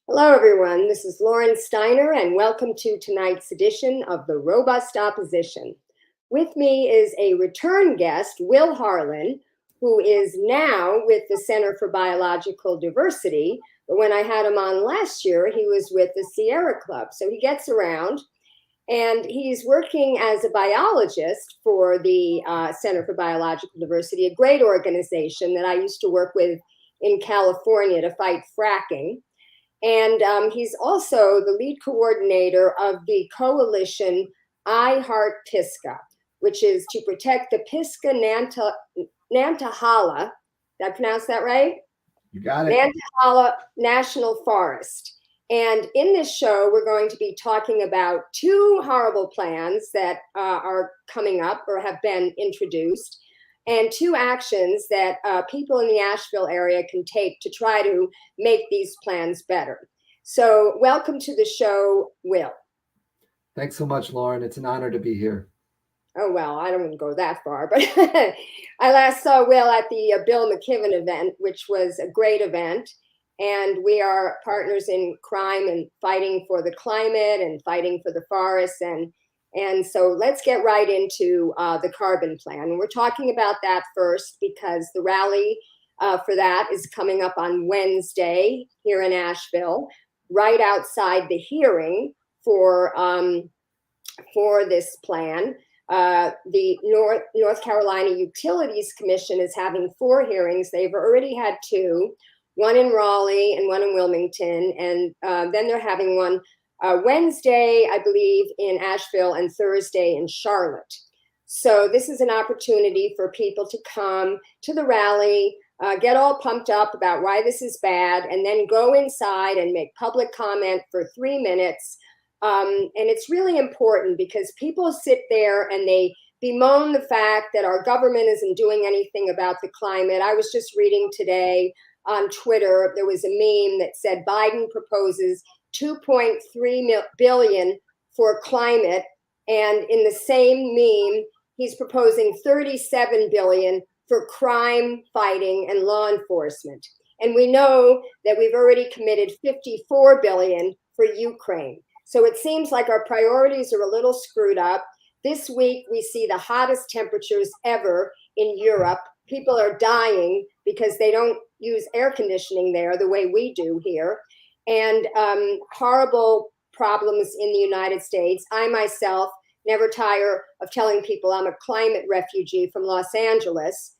Hello, everyone. This is Lauren Steiner, and welcome to tonight's edition of The Robust Opposition. With me is a return guest, Will Harlan, who is now with the Center for Biological Diversity. But when I had him on last year, he was with the Sierra Club. So he gets around, and he's working as a biologist for the Center for Biological Diversity, a great organization that I used to work with in California to fight fracking. And he's also the lead coordinator of the coalition I Heart Pisgah, which is to protect the Pisgah-Nantahala. Did I pronounce that right? You got it. Nantahala National Forest. And in this show, we're going to be talking about two horrible plans that are coming up or have been introduced, and two actions that people in the Asheville area can take to try to make these plans better. So welcome to the show, Will. Thanks so much, Lauren. It's an honor to be here. Oh, well, I don't want to go that far, but I last saw Will at the Bill McKibben event, which was a great event. And we are partners in crime and fighting for the climate and fighting for the forests. And so let's get right into the carbon plan. And we're talking about that first because the rally for that is coming up on Wednesday here in Asheville, right outside the hearing for this plan. The North Carolina Utilities Commission is having 4 hearings. They've already had 2, one in Raleigh and one in Wilmington, and then they're having one Wednesday, I believe, in Asheville and Thursday in Charlotte. So this is an opportunity for people to come to the rally, get all pumped up about why this is bad, and then go inside and make public comment for 3 minutes. And it's really important because people sit there and they bemoan the fact that our government isn't doing anything about the climate. I was just reading today on Twitter, there was a meme that said Biden proposes $2.3 billion for climate, and in the same meme, he's proposing $37 billion for crime fighting and law enforcement. And we know that we've already committed $54 billion for Ukraine. So it seems like our priorities are a little screwed up. This week, we see the hottest temperatures ever in Europe. People are dying because they don't use air conditioning there the way we do here. And horrible problems in the United States. I myself never tire of telling people I'm a climate refugee from Los Angeles.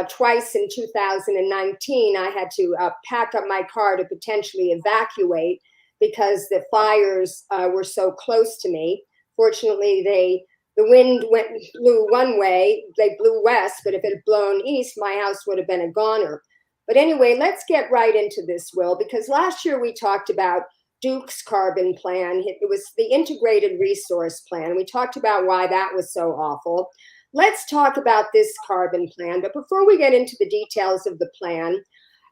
Twice in 2019, I had to pack up my car to potentially evacuate because the fires were so close to me. Fortunately, the wind blew one way, they blew west, but if it had blown east, my house would have been a goner. But anyway, let's get right into this, Will, because last year we talked about Duke's carbon plan. It was the integrated resource plan. We talked about why that was so awful. Let's talk about this carbon plan. But before we get into the details of the plan,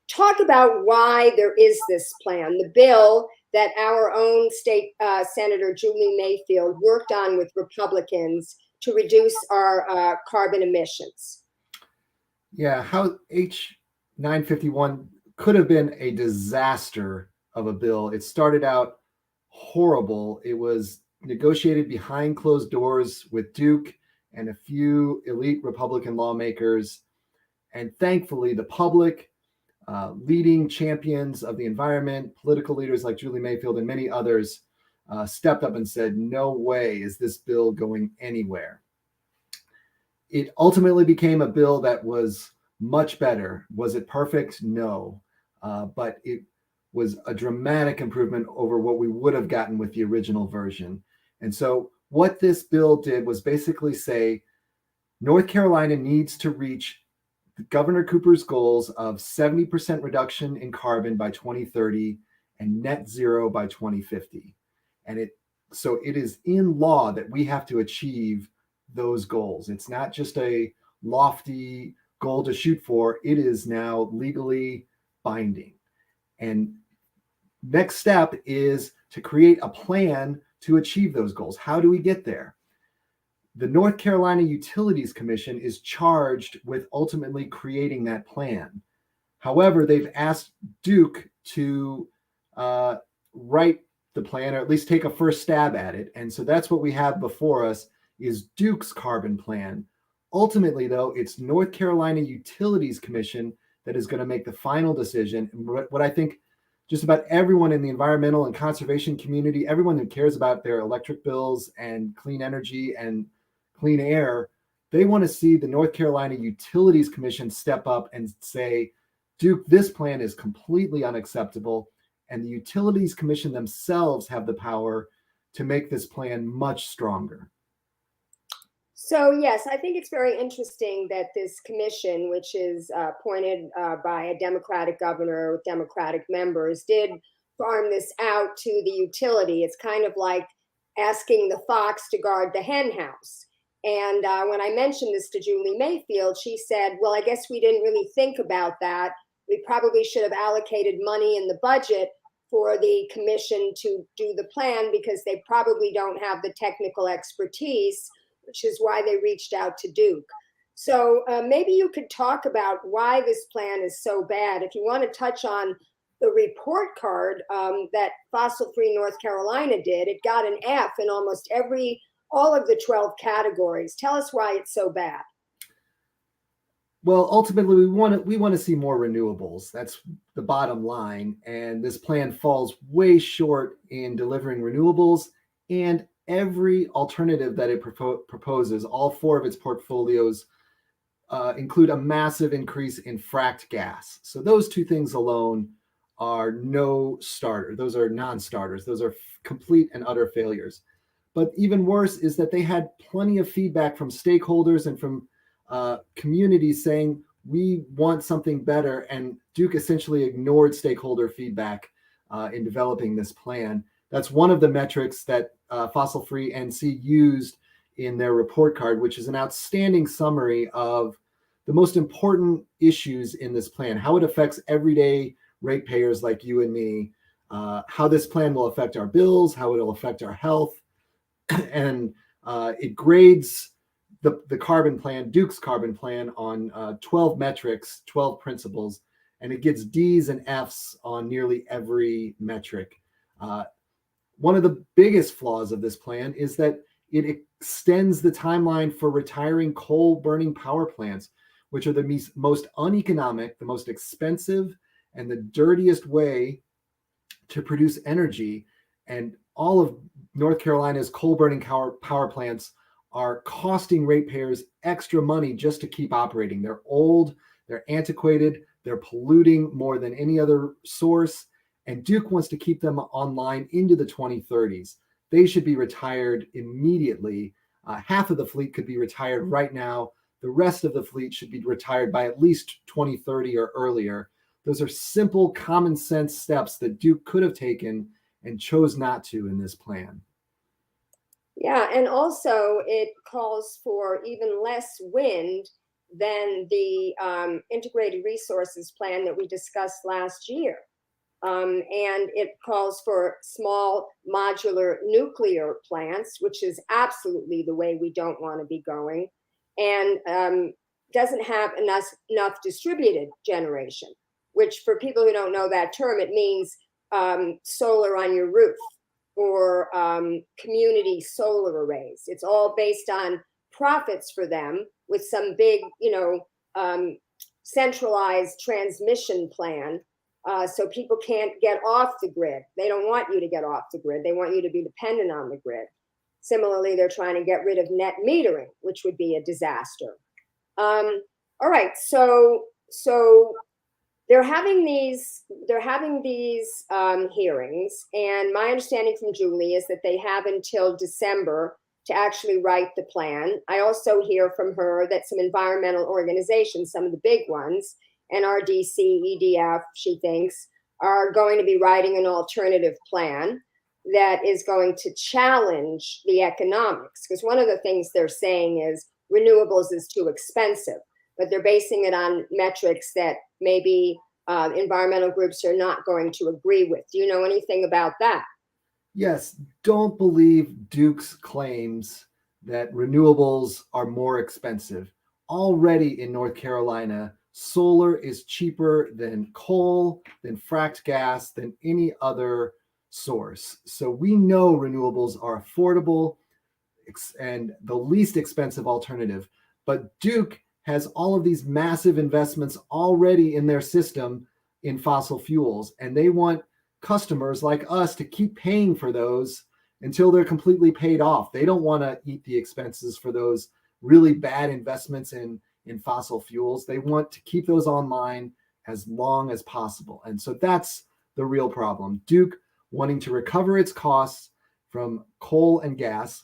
talk about why there is this plan, the bill that our own state Senator Julie Mayfield worked on with Republicans to reduce our carbon emissions. Yeah, how H951 could have been a disaster of a bill. It started out horrible. It was negotiated behind closed doors with Duke and a few elite Republican lawmakers. And thankfully, the public, leading champions of the environment, political leaders like Julie Mayfield and many others stepped up and said, no way is this bill going anywhere. It ultimately became a bill that was much better. Was it perfect? No. But it was a dramatic improvement over what we would have gotten with the original version. And so what this bill did was basically say North Carolina needs to reach Governor Cooper's goals of 70% reduction in carbon by 2030 and net zero by 2050. And it is in law that we have to achieve those goals. It's not just a lofty goal to shoot for. It is now legally binding. And next step is to create a plan to achieve those goals. How do we get there? The North Carolina Utilities Commission is charged with ultimately creating that plan. However, they've asked Duke to write the plan, or at least take a first stab at it. And so that's what we have before us is Duke's carbon plan. Ultimately, though, it's North Carolina Utilities Commission that is going to make the final decision. And what I think just about everyone in the environmental and conservation community, everyone who cares about their electric bills and clean energy and clean air, they want to see the North Carolina Utilities Commission step up and say, Duke, this plan is completely unacceptable. And the Utilities Commission themselves have the power to make this plan much stronger. So yes, I think it's very interesting that this commission, which is appointed by a Democratic governor with Democratic members, did farm this out to the utility. It's kind of like asking the fox to guard the hen house. And when I mentioned this to Julie Mayfield, she said, well, I guess we didn't really think about that. We probably should have allocated money in the budget for the commission to do the plan because they probably don't have the technical expertise, which is why they reached out to Duke. So maybe you could talk about why this plan is so bad. If you want to touch on the report card that Fossil Free North Carolina did, it got an F in almost all of the 12 categories. Tell us why it's so bad. Well, ultimately, we want to see more renewables. That's the bottom line. And this plan falls way short in delivering renewables, and every alternative that it proposes, all four of its portfolios include a massive increase in fracked gas. So those two things alone are no starter. Those are non-starters. Those are complete and utter failures. But even worse is that they had plenty of feedback from stakeholders and from communities saying, we want something better. And Duke essentially ignored stakeholder feedback in developing this plan. That's one of the metrics that Fossil Free NC used in their report card, which is an outstanding summary of the most important issues in this plan, how it affects everyday ratepayers like you and me, how this plan will affect our bills, how it will affect our health. And it grades the carbon plan, Duke's carbon plan, on 12 metrics, 12 principles, and it gets D's and F's on nearly every metric. One of the biggest flaws of this plan is that it extends the timeline for retiring coal-burning power plants, which are the most uneconomic, the most expensive, and the dirtiest way to produce energy. And all of North Carolina's coal-burning power plants are costing ratepayers extra money just to keep operating. They're old, they're antiquated, they're polluting more than any other source, and Duke wants to keep them online into the 2030s. They should be retired immediately. Half of the fleet could be retired right now. The rest of the fleet should be retired by at least 2030 or earlier. Those are simple, common sense steps that Duke could have taken and chose not to in this plan. Yeah, and also it calls for even less wind than the integrated resources plan that we discussed last year. And it calls for small modular nuclear plants, which is absolutely the way we don't want to be going, and doesn't have enough distributed generation, which for people who don't know that term, it means solar on your roof or community solar arrays. It's all based on profits for them with some big, centralized transmission plan. So people can't get off the grid. They don't want you to get off the grid. They want you to be dependent on the grid. Similarly, they're trying to get rid of net metering, which would be a disaster. All right, so they're having these hearings, and my understanding from Julie is that they have until December to actually write the plan. I also hear from her that some environmental organizations, some of the big ones, NRDC, EDF, she thinks, are going to be writing an alternative plan that is going to challenge the economics. Because one of the things they're saying is renewables is too expensive, but they're basing it on metrics that maybe environmental groups are not going to agree with. Do you know anything about that? Yes, don't believe Duke's claims that renewables are more expensive. Already in North Carolina, solar is cheaper than coal, than fracked gas, than any other source. So we know renewables are affordable and the least expensive alternative. But Duke has all of these massive investments already in their system in fossil fuels, and they want customers like us to keep paying for those until they're completely paid off. They don't want to eat the expenses for those really bad investments in fossil fuels. They want to keep those online as long as possible. And so that's the real problem. Duke wanting to recover its costs from coal and gas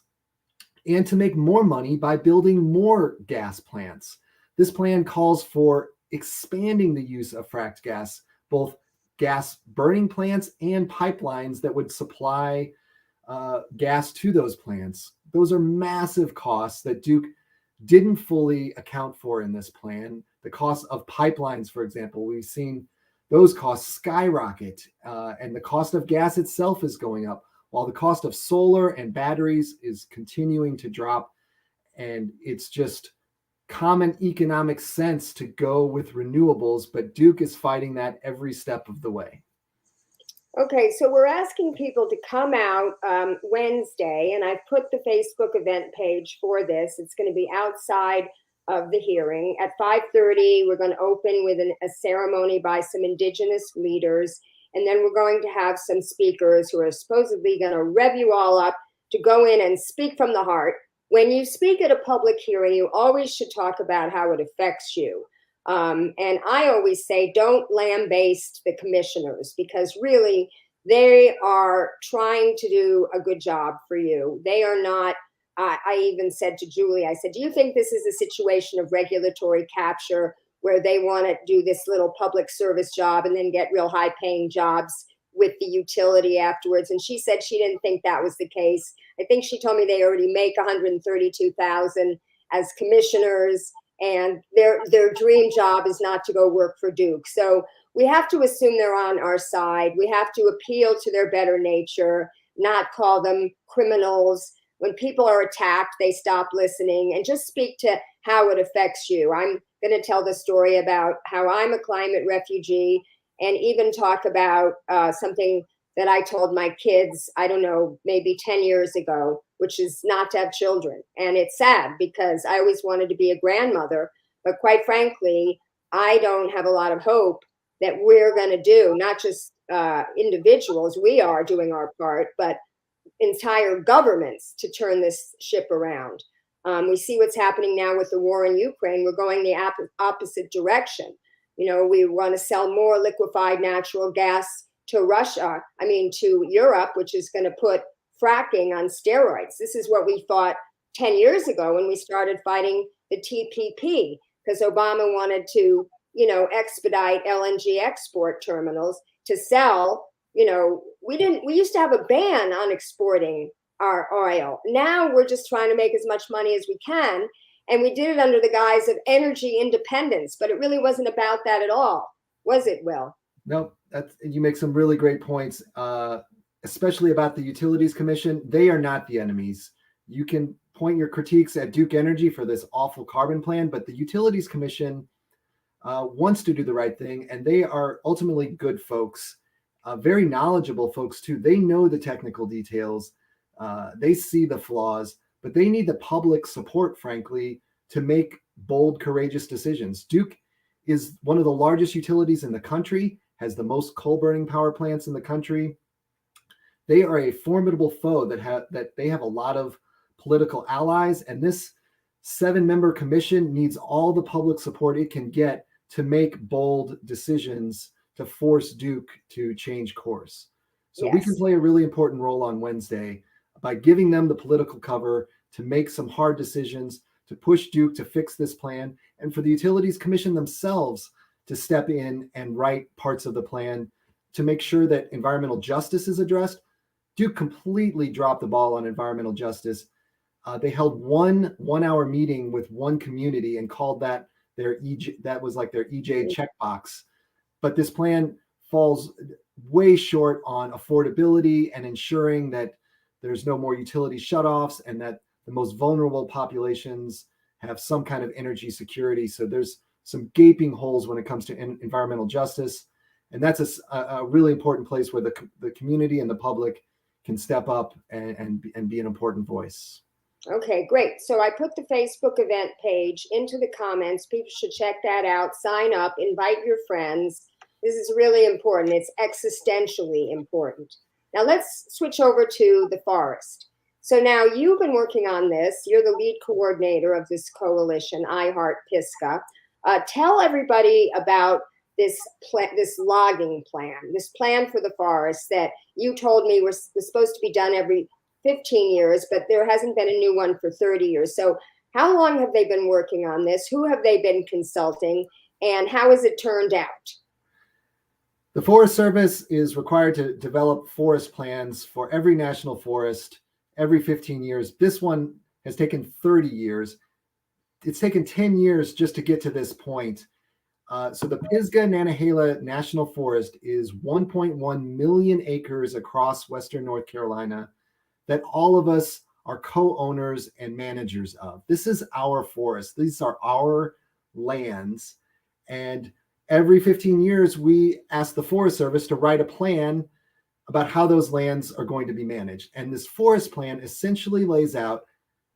and to make more money by building more gas plants. This plan calls for expanding the use of fracked gas, both gas burning plants and pipelines that would supply gas to those plants. Those are massive costs that Duke didn't fully account for in this plan. The cost of pipelines, for example, we've seen those costs skyrocket, and the cost of gas itself is going up, while the cost of solar and batteries is continuing to drop. And it's just common economic sense to go with renewables, but Duke is fighting that every step of the way. Okay, so we're asking people to come out Wednesday, and I've put the Facebook event page for this. It's going to be outside of the hearing. At 5:30, we're going to open with a ceremony by some Indigenous leaders, and then we're going to have some speakers who are supposedly going to rev you all up to go in and speak from the heart. When you speak at a public hearing, you always should talk about how it affects you. And I always say, don't lambaste the commissioners, because really they are trying to do a good job for you. They are not. I even said to Julie, I said, do you think this is a situation of regulatory capture where they want to do this little public service job and then get real high paying jobs with the utility afterwards? And she said she didn't think that was the case. I think she told me they already make $132,000 as commissioners, and their dream job is not to go work for Duke. So we have to assume they're on our side. We have to appeal to their better nature, not call them criminals. When people are attacked, they stop listening, and just speak to how it affects you. I'm going to tell the story about how I'm a climate refugee, and even talk about something that I told my kids, I don't know, maybe 10 years ago, which is not to have children. And it's sad because I always wanted to be a grandmother. But quite frankly, I don't have a lot of hope that we're going to do, not just individuals, we are doing our part, but entire governments to turn this ship around. We see what's happening now with the war in Ukraine. We're going the opposite direction. You know, we want to sell more liquefied natural gas to Russia, to Europe, which is going to put fracking on steroids. This is what we thought 10 years ago when we started fighting the TPP, because Obama wanted to, expedite LNG export terminals to sell. We used to have a ban on exporting our oil. Now we're just trying to make as much money as we can. And we did it under the guise of energy independence, but it really wasn't about that at all. Was it, Will? No, you make some really great points, especially about the Utilities Commission. They are not the enemies. You can point your critiques at Duke Energy for this awful carbon plan, but the Utilities Commission wants to do the right thing, and they are ultimately good folks, very knowledgeable folks too. They know the technical details. They see the flaws, but they need the public support, frankly, to make bold, courageous decisions. Duke is one of the largest utilities in the country, has the most coal-burning power plants in the country. They are a formidable foe that they have a lot of political allies, and this 7-member commission needs all the public support it can get to make bold decisions to force Duke to change course. So yes, we can play a really important role on Wednesday by giving them the political cover to make some hard decisions, to push Duke to fix this plan, and for the Utilities Commission themselves to step in and write parts of the plan to make sure that environmental justice is addressed. Duke completely dropped the ball on environmental justice. They held one 1-hour meeting with one community and called that their EJ, that was like their EJ checkbox. But this plan falls way short on affordability and ensuring that there's no more utility shutoffs and that the most vulnerable populations have some kind of energy security. So there's some gaping holes when it comes to environmental justice. And that's a really important place where the community and the public can step up and be an important voice. Okay, great. So I put the Facebook event page into the comments. People should check that out, sign up, invite your friends. This is really important. It's existentially important. Now let's switch over to the forest. So now you've been working on this. You're the lead coordinator of this coalition, I Heart Pisgah. Tell everybody about this logging plan, this plan for the forest that you told me was supposed to be done every 15 years, but there hasn't been a new one for 30 years. So how long have they been working on this? Who have they been consulting? And how has it turned out? The Forest Service is required to develop forest plans for every national forest every 15 years. This one has taken 30 years. It's taken 10 years just to get to this point. So the Pisgah-Nantahala National Forest is 1.1 million acres across Western North Carolina that all of us are co-owners and managers of. This is our forest. These are our lands. And every 15 years, we ask the Forest Service to write a plan about how those lands are going to be managed. And this forest plan essentially lays out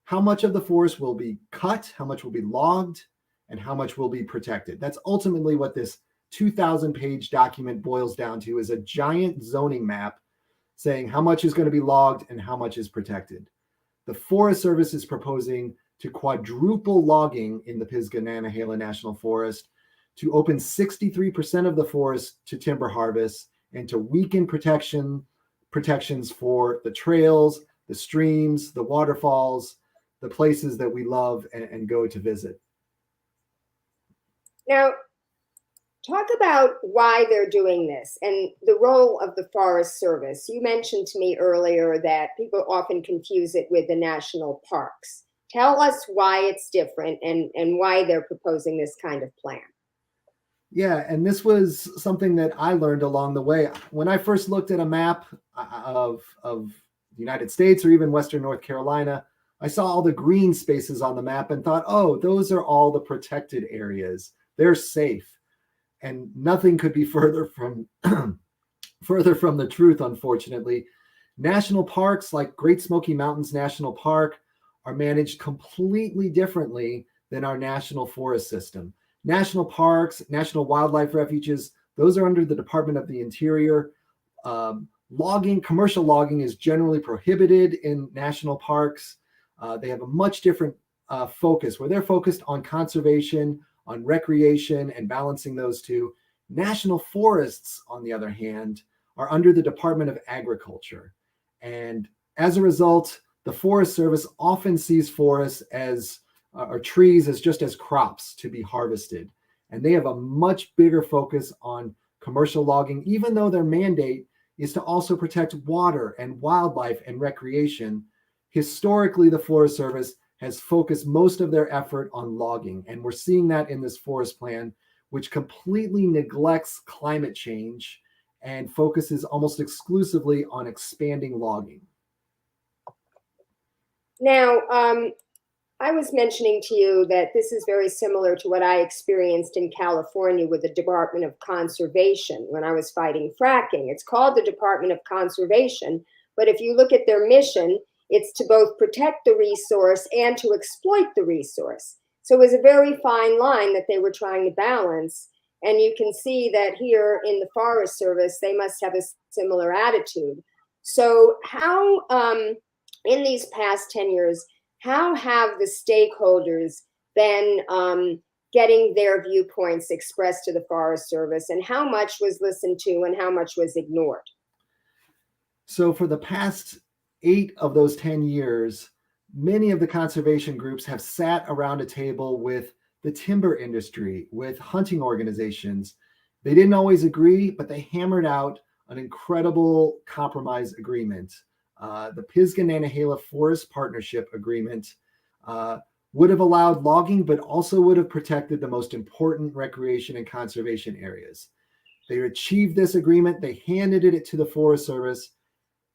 how much of the forest will be cut, how much will be logged, and how much will be protected. That's ultimately what this 2,000-page document boils down to, is a giant zoning map saying how much is going to be logged and how much is protected. The Forest Service is proposing to quadruple logging in the Pisgah-Nantahala National Forest, to open 63% of the forest to timber harvest, and to weaken protections for the trails, the streams, the waterfalls, the places that we love and go to visit. Now, talk about why they're doing this and the role of the Forest Service. You mentioned to me earlier that people often confuse it with the national parks. Tell us why it's different and why they're proposing this kind of plan. Yeah, and this was something that I learned along the way. When I first looked at a map of the United States or even Western North Carolina, I saw all the green spaces on the map and thought, oh, those are all the protected areas. They're safe. And nothing could be further from the truth, unfortunately. National parks like Great Smoky Mountains National Park are managed completely differently than our national forest system. National parks, national wildlife refuges, those are under the Department of the Interior. Commercial logging is generally prohibited in national parks. They have a much different focus, where they're focused on conservation, on recreation, and balancing those two. National forests, on the other hand, are under the Department of Agriculture. And as a result, the Forest Service often sees forests as or trees as just as crops to be harvested. And they have a much bigger focus on commercial logging, even though their mandate is to also protect water and wildlife and recreation. Historically, the Forest Service has focused most of their effort on logging. And we're seeing that in this forest plan, which completely neglects climate change and focuses almost exclusively on expanding logging. Now, I was mentioning to you that this is very similar to what I experienced in California with the Department of Conservation when I was fighting fracking. It's called the Department of Conservation, but if you look at their mission, it's to both protect the resource and to exploit the resource. So it was a very fine line that they were trying to balance. And you can see that here in the Forest Service, they must have a similar attitude. So how, in these past 10 years, how have the stakeholders been getting their viewpoints expressed to the Forest Service, and how much was listened to and how much was ignored? So for the past 8 of those 10 years, many of the conservation groups have sat around a table with the timber industry, with hunting organizations. They didn't always agree, but they hammered out an incredible compromise agreement. The Pisgah-Nantahala Forest Partnership Agreement would have allowed logging, but also would have protected the most important recreation and conservation areas. They achieved this agreement. They handed it to the Forest Service.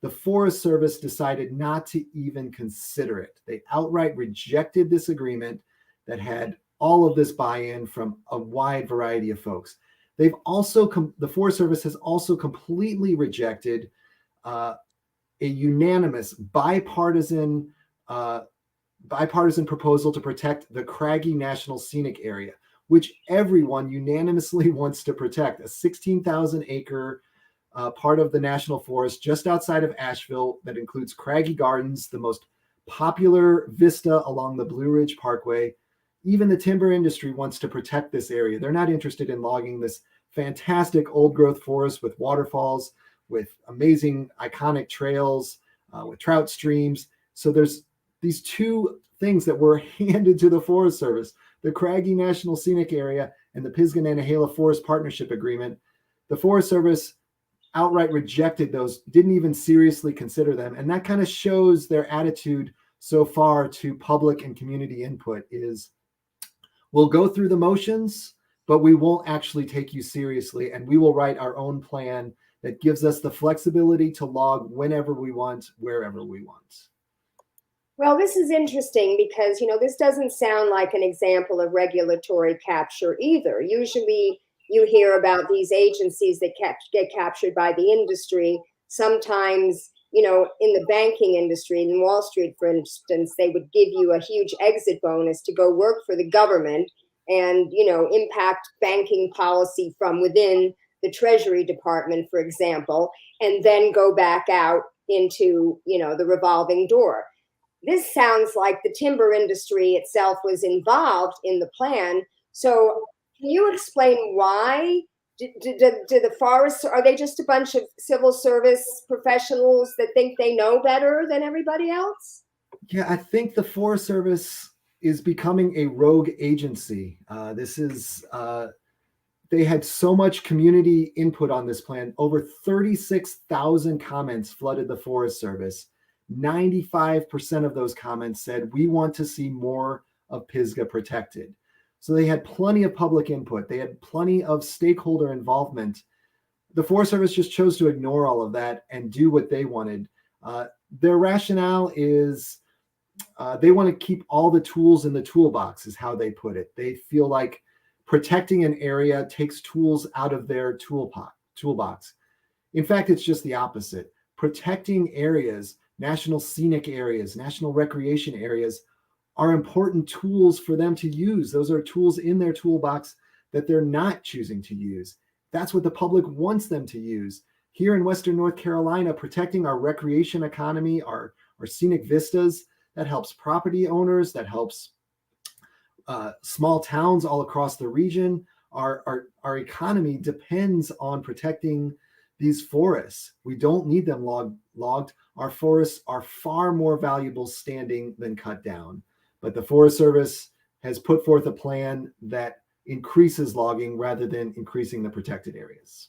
The Forest Service decided not to even consider it. They outright rejected this agreement that had all of this buy-in from a wide variety of folks. They've also, the Forest Service has also completely rejected a unanimous bipartisan proposal to protect the Craggy National Scenic Area, which everyone unanimously wants to protect, a 16,000 acre part of the National Forest just outside of Asheville that includes Craggy Gardens, the most popular vista along the Blue Ridge Parkway. Even the timber industry wants to protect this area. They're not interested in logging this fantastic old growth forest with waterfalls, with amazing iconic trails, with trout streams. So there's these two things that were handed to the Forest Service, the Craggy National Scenic Area and the Pisgah-Nantahala Forest Partnership Agreement. The Forest Service outright rejected those, didn't even seriously consider them. And that kind of shows their attitude so far to public and community input is, we'll go through the motions, but we won't actually take you seriously. And we will write our own plan that gives us the flexibility to log whenever we want, wherever we want. Well, this is interesting because, this doesn't sound like an example of regulatory capture either. Usually you hear about these agencies that get captured by the industry. Sometimes, in the banking industry, in Wall Street, for instance, they would give you a huge exit bonus to go work for the government and, impact banking policy from within the Treasury Department, for example, and then go back out into, the revolving door. This sounds like the timber industry itself was involved in the plan. So can you explain why? Do the forests, are they just a bunch of civil service professionals that think they know better than everybody else? Yeah, I think the Forest Service is becoming a rogue agency. They had so much community input on this plan. Over 36,000 comments flooded the Forest Service. 95% of those comments said, we want to see more of Pisgah protected. So they had plenty of public input. They had plenty of stakeholder involvement. The Forest Service just chose to ignore all of that and do what they wanted. Their rationale is they want to keep all the tools in the toolbox, is how they put it. They feel like protecting an area takes tools out of their toolbox. In fact, it's just the opposite. Protecting areas, national scenic areas, national recreation areas, are important tools for them to use. Those are tools in their toolbox that they're not choosing to use. That's what the public wants them to use. Here in Western North Carolina, protecting our recreation economy, our scenic vistas, that helps property owners, that helps small towns all across the region. Our economy depends on protecting these forests. We don't need them logged. Our forests are far more valuable standing than cut down. But the Forest Service has put forth a plan that increases logging rather than increasing the protected areas.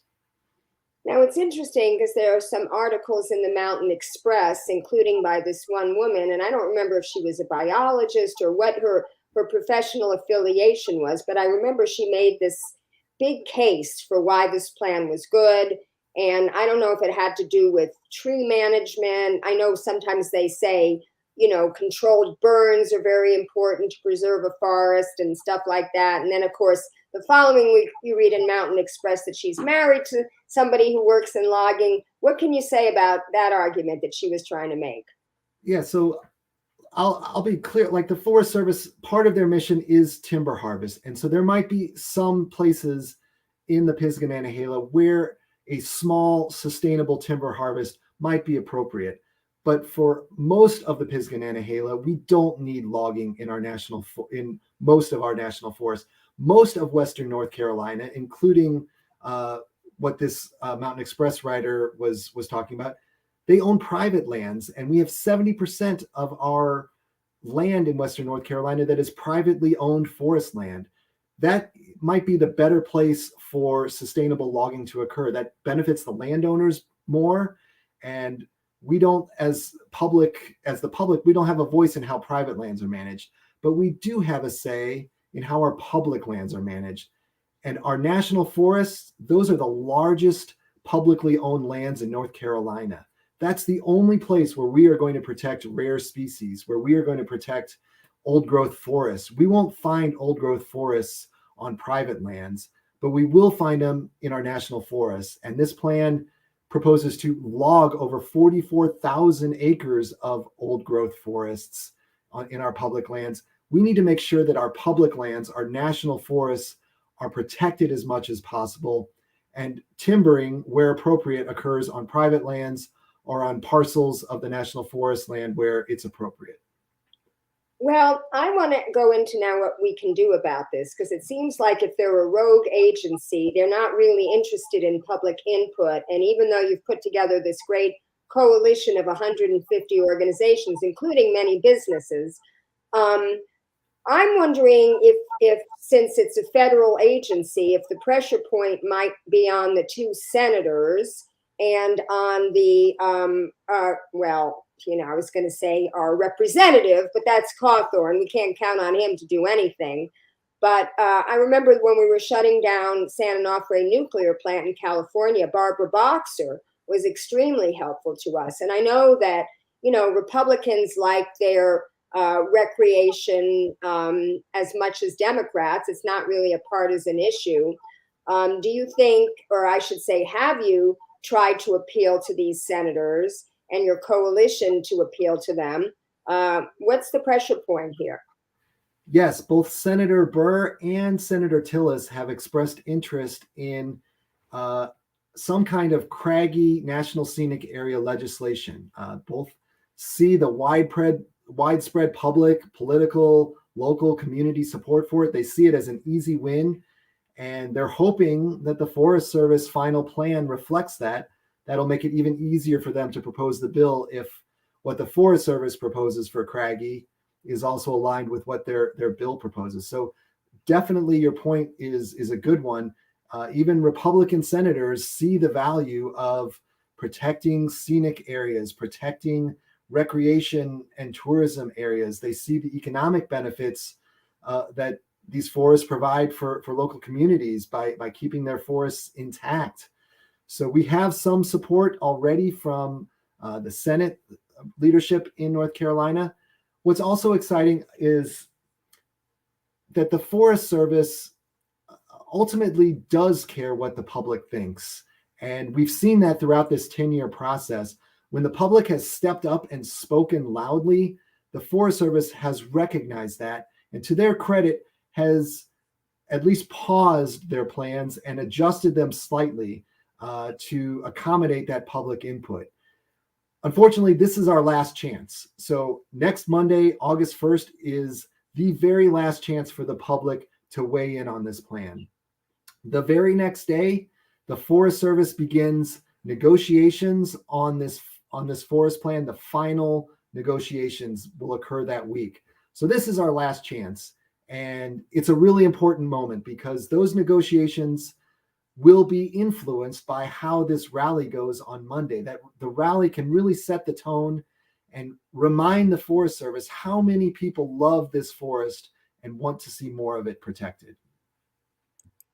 Now, it's interesting because there are some articles in the Mountain Express, including by this one woman, and I don't remember if she was a biologist or what her professional affiliation was, but I remember she made this big case for why this plan was good. And I don't know if it had to do with tree management. I know sometimes they say, controlled burns are very important to preserve a forest and stuff like that. And then, of course, the following week, you read in Mountain Express that she's married to somebody who works in logging. What can you say about that argument that she was trying to make? Yeah, so I'll be clear. Like, the Forest Service, part of their mission is timber harvest. And so there might be some places in the Pisgah-Nantahala where a small sustainable timber harvest might be appropriate. But for most of the Pisgah-Nantahala, we don't need logging in most of our national forests. Most of Western North Carolina, including what this Mountain Express writer was talking about, they own private lands, and we have 70% of our land in Western North Carolina that is privately owned forest land. That might be the better place for sustainable logging to occur. That benefits the landowners more, and we don't, as the public, we don't have a voice in how private lands are managed, but we do have a say in how our public lands are managed. And our national forests, those are the largest publicly owned lands in North Carolina. That's the only place where we are going to protect rare species, where we are going to protect old growth forests. We won't find old growth forests on private lands, but we will find them in our national forests. And this plan proposes to log over 44,000 acres of old growth forests in our public lands. We need to make sure that our public lands, our national forests, are protected as much as possible. And timbering, where appropriate, occurs on private lands or on parcels of the national forest land where it's appropriate. Well, I want to go into now what we can do about this, because it seems like if they're a rogue agency, they're not really interested in public input. And even though you've put together this great coalition of 150 organizations, including many businesses, I'm wondering if since it's a federal agency, if the pressure point might be on the two senators and on the, I was going to say our representative, but that's Cawthorn. We can't count on him to do anything. But I remember when we were shutting down San Onofre nuclear plant in California, Barbara Boxer was extremely helpful to us. And I know that, Republicans like their recreation as much as Democrats. It's not really a partisan issue. Do you think, or I should say, have you tried to appeal to these senators and your coalition to appeal to them? What's the pressure point here? Yes, both Senator Burr and Senator Tillis have expressed interest in some kind of craggy national scenic area legislation. Both see the widespread public, political, local community support for it. They see it as an easy win, and they're hoping that the Forest Service final plan reflects that. That'll make it even easier for them to propose the bill if what the Forest Service proposes for craggy is also aligned with what their bill proposes. So definitely your point is a good one. Even Republican senators see the value of protecting scenic areas, protecting recreation and tourism areas. They see the economic benefits that these forests provide for local communities by keeping their forests intact. So we have some support already from the Senate leadership in North Carolina. What's also exciting is that the Forest Service ultimately does care what the public thinks. And we've seen that throughout this 10-year process. When the public has stepped up and spoken loudly, the Forest Service has recognized that, and to their credit, has at least paused their plans and adjusted them slightly to accommodate that public input. Unfortunately, this is our last chance. So next Monday, August 1st, is the very last chance for the public to weigh in on this plan. The very next day, the Forest Service begins negotiations on this forest plan. The final negotiations will occur that week. So this is our last chance. And it's a really important moment because those negotiations will be influenced by how this rally goes on Monday. That the rally can really set the tone and remind the Forest Service how many people love this forest and want to see more of it protected.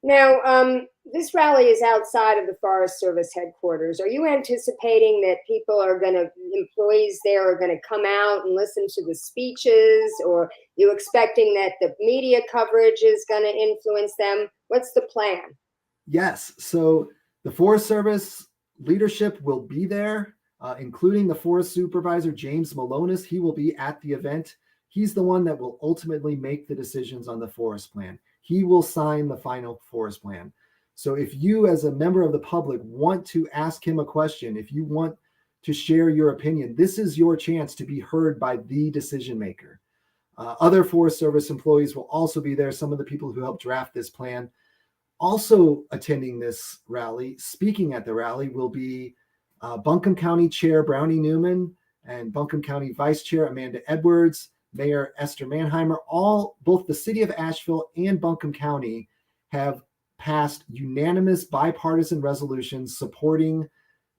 Now, this rally is outside of the Forest Service headquarters. Are you anticipating that employees there are going to come out and listen to the speeches, or you expecting that the media coverage is going to influence them? What's the plan? Yes. So the Forest Service leadership will be there, including the Forest Supervisor, James Malonis. He will be at the event. He's the one that will ultimately make the decisions on the forest plan. He will sign the final forest plan. So if you, as a member of the public, want to ask him a question, if you want to share your opinion, this is your chance to be heard by the decision maker. Other Forest Service employees will also be there. Some of the people who helped draft this plan. Also attending this rally, speaking at the rally, will be Buncombe County Chair Brownie Newman and Buncombe County Vice Chair Amanda Edwards, Mayor Esther Mannheimer. Both the city of Asheville and Buncombe County have passed unanimous bipartisan resolutions supporting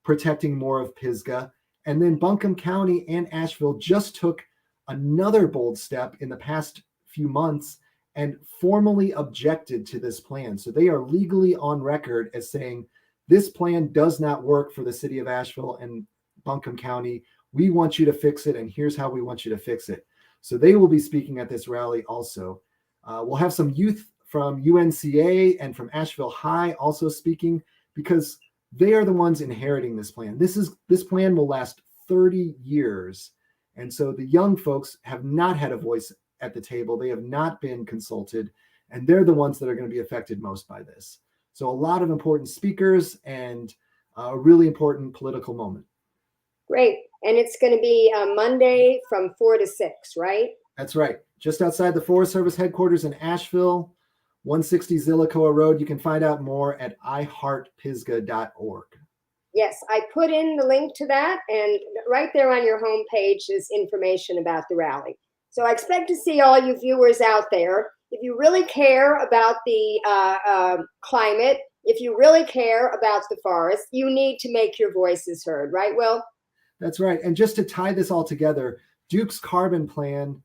protecting more of Pisgah. And then Buncombe County and Asheville just took another bold step in the past few months and formally objected to this plan. So they are legally on record as saying, this plan does not work for the city of Asheville and Buncombe County. We want you to fix it, and here's how we want you to fix it. So they will be speaking at this rally also. We'll have some youth from UNCA and from Asheville High also speaking, because they are the ones inheriting this plan. This plan will last 30 years. And so the young folks have not had a voice at the table. They have not been consulted, and they're the ones that are going to be affected most by this. So a lot of important speakers and a really important political moment. Great. And it's going to be Monday from 4 to 6, right? That's right. Just outside the Forest Service headquarters in Asheville, 160 Zillicoa Road. You can find out more at iheartpisgah.org. Yes, I put in the link to that, and right there on your homepage is information about the rally. So I expect to see all you viewers out there. If you really care about the climate, if you really care about the forest, you need to make your voices heard, right, Will? That's right. And just to tie this all together, Duke's carbon plan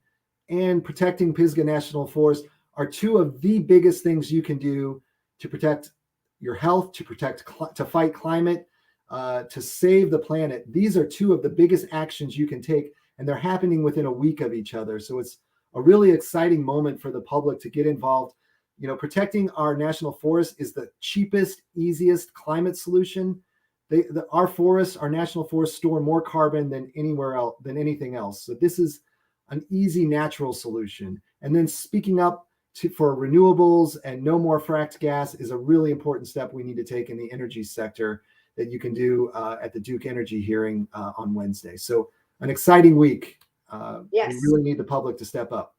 and protecting Pisgah National Forest are two of the biggest things you can do to protect your health, to fight climate, to save the planet. These are two of the biggest actions you can take, and they're happening within a week of each other. So it's a really exciting moment for the public to get involved. You know, protecting our national forest is the cheapest, easiest climate solution. Our forests, our national forests, store more carbon than anywhere else, than anything else. So this is an easy, natural solution. And then speaking up for renewables and no more fracked gas is a really important step we need to take in the energy sector that you can do at the Duke Energy hearing on Wednesday. So an exciting week. Yes. We really need the public to step up.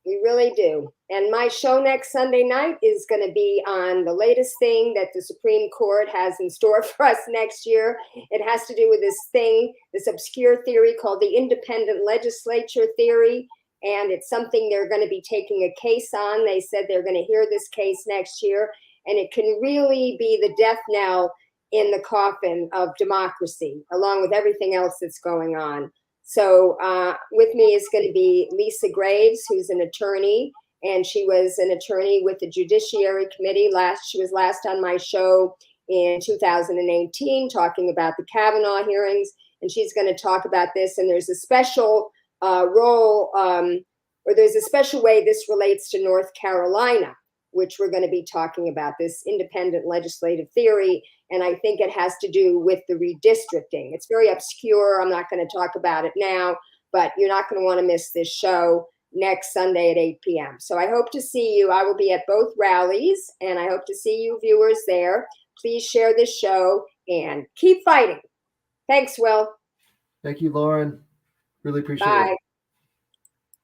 We really do. And my show next Sunday night is going to be on the latest thing that the Supreme Court has in store for us next year. It has to do with this thing, this obscure theory called the independent legislature theory. And it's something they're going to be taking a case on. They said they're going to hear this case next year. And it can really be the death knell in the coffin of democracy, along with everything else that's going on. So with me is going to be Lisa Graves, who's an attorney, and she was an attorney with the Judiciary Committee. She was last on my show in 2018 talking about the Kavanaugh hearings, and she's going to talk about this. And there's a special there's a special way this relates to North Carolina, which we're going to be talking about, this independent legislative theory. And I think it has to do with the redistricting. It's very obscure. I'm not going to talk about it now, but you're not going to want to miss this show next Sunday at 8 p.m. So I hope to see you. I will be at both rallies, and I hope to see you viewers there. Please share this show and keep fighting. Thanks, Will. Thank you, Lauren. Really appreciate it. Bye.